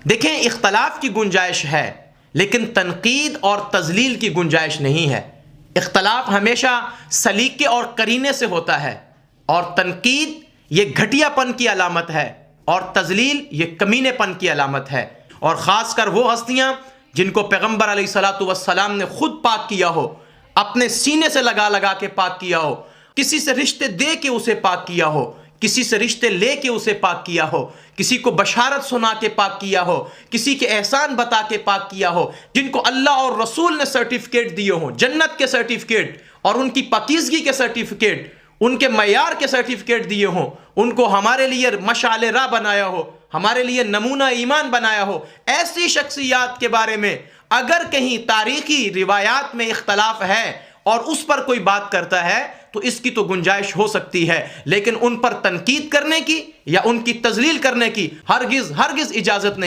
دیکھیں، اختلاف کی گنجائش ہے لیکن تنقید اور تضلیل کی گنجائش نہیں ہے۔ اختلاف ہمیشہ سلیقے اور قرینے سے ہوتا ہے، اور تنقید یہ گھٹیا پن کی علامت ہے، اور تضلیل یہ کمینے پن کی علامت ہے۔ اور خاص کر وہ ہستیاں جن کو پیغمبر علیہ الصلوۃ والسلام نے خود پاک کیا ہو، اپنے سینے سے لگا لگا کے پاک کیا ہو، کسی سے رشتے دے کے اسے پاک کیا ہو، کسی سے رشتے لے کے اسے پاک کیا ہو، کسی کو بشارت سنا کے پاک کیا ہو، کسی کے احسان بتا کے پاک کیا ہو، جن کو اللہ اور رسول نے سرٹیفکیٹ دیے ہوں، جنت کے سرٹیفکیٹ اور ان کی پاکیزگی کے سرٹیفکیٹ، ان کے معیار کے سرٹیفکیٹ دیے ہوں، ان کو ہمارے لیے مشعل راہ بنایا ہو، ہمارے لیے نمونہ ایمان بنایا ہو، ایسی شخصیات کے بارے میں اگر کہیں تاریخی روایات میں اختلاف ہے اور اس پر کوئی بات کرتا ہے تو اس کی تو گنجائش ہو سکتی ہے، لیکن ان پر تنقید کرنے کی یا ان کی تضلیل کرنے کی ہرگز اجازت نہیں۔